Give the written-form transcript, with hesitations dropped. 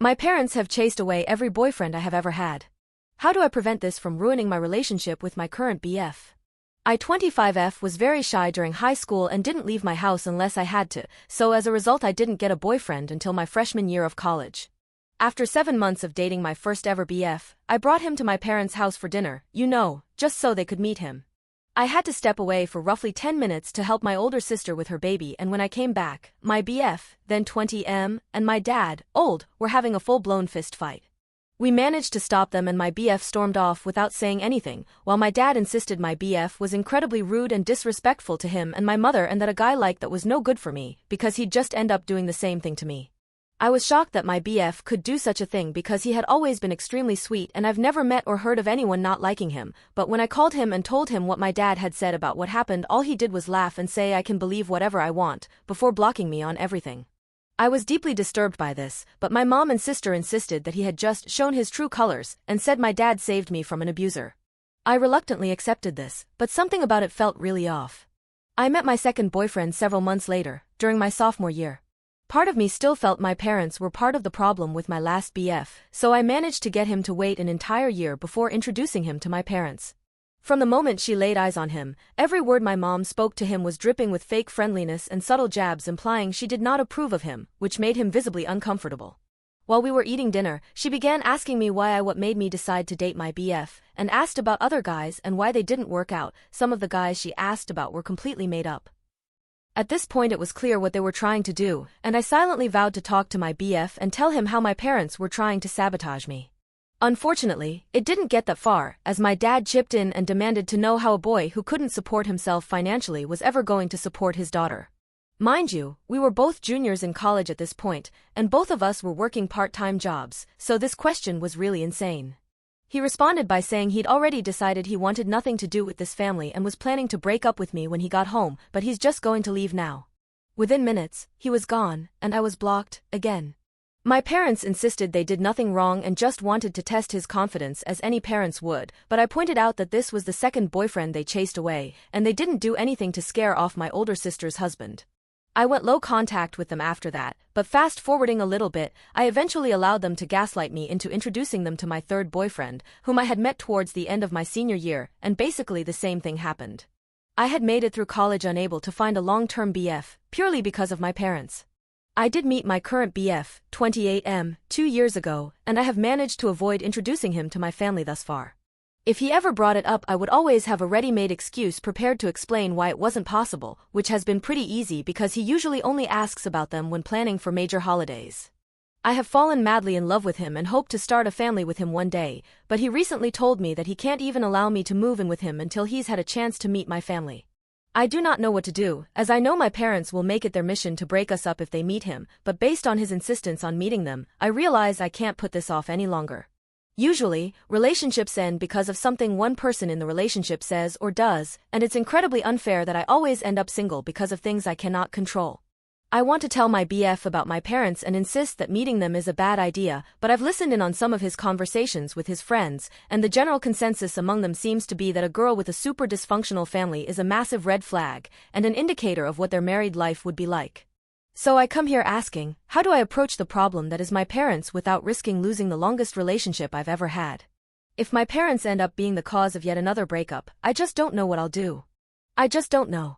My parents have chased away every boyfriend I have ever had. How do I prevent this from ruining my relationship with my current BF? I 25F was very shy during high school and didn't leave my house unless I had to, so as a result I didn't get a boyfriend until my freshman year of college. After 7 months of dating my first ever BF, I brought him to my parents' house for dinner, just so they could meet him. I had to step away for roughly 10 minutes to help my older sister with her baby, and when I came back, my BF, then 20M, and my dad, old, were having a full-blown fist fight. We managed to stop them and my BF stormed off without saying anything, while my dad insisted my BF was incredibly rude and disrespectful to him and my mother and that a guy like that was no good for me, because he'd just end up doing the same thing to me. I was shocked that my BF could do such a thing because he had always been extremely sweet and I've never met or heard of anyone not liking him, but when I called him and told him what my dad had said about what happened, all he did was laugh and say I can believe whatever I want, before blocking me on everything. I was deeply disturbed by this, but my mom and sister insisted that he had just shown his true colors and said my dad saved me from an abuser. I reluctantly accepted this, but something about it felt really off. I met my second boyfriend several months later, during my sophomore year. Part of me still felt my parents were part of the problem with my last BF, so I managed to get him to wait an entire year before introducing him to my parents. From the moment she laid eyes on him, every word my mom spoke to him was dripping with fake friendliness and subtle jabs implying she did not approve of him, which made him visibly uncomfortable. While we were eating dinner, she began asking me what made me decide to date my BF, and asked about other guys and why they didn't work out. Some of the guys she asked about were completely made up. At this point it was clear what they were trying to do, and I silently vowed to talk to my BF and tell him how my parents were trying to sabotage me. Unfortunately, it didn't get that far, as my dad chipped in and demanded to know how a boy who couldn't support himself financially was ever going to support his daughter. Mind you, we were both juniors in college at this point, and both of us were working part-time jobs, so this question was really insane. He responded by saying he'd already decided he wanted nothing to do with this family and was planning to break up with me when he got home, but he's just going to leave now. Within minutes, he was gone, and I was blocked, again. My parents insisted they did nothing wrong and just wanted to test his confidence as any parents would, but I pointed out that this was the second boyfriend they chased away, and they didn't do anything to scare off my older sister's husband. I went low contact with them after that, but fast forwarding a little bit, I eventually allowed them to gaslight me into introducing them to my third boyfriend, whom I had met towards the end of my senior year, and basically the same thing happened. I had made it through college unable to find a long-term BF, purely because of my parents. I did meet my current BF, 28M, 2 years ago, and I have managed to avoid introducing him to my family thus far. If he ever brought it up, I would always have a ready-made excuse prepared to explain why it wasn't possible, which has been pretty easy because he usually only asks about them when planning for major holidays. I have fallen madly in love with him and hope to start a family with him one day, but he recently told me that he can't even allow me to move in with him until he's had a chance to meet my family. I do not know what to do, as I know my parents will make it their mission to break us up if they meet him, but based on his insistence on meeting them, I realize I can't put this off any longer. Usually, relationships end because of something one person in the relationship says or does, and it's incredibly unfair that I always end up single because of things I cannot control. I want to tell my BF about my parents and insist that meeting them is a bad idea, but I've listened in on some of his conversations with his friends, and the general consensus among them seems to be that a girl with a super dysfunctional family is a massive red flag, and an indicator of what their married life would be like. So I come here asking, how do I approach the problem that is my parents without risking losing the longest relationship I've ever had? If my parents end up being the cause of yet another breakup, I just don't know what I'll do. I just don't know.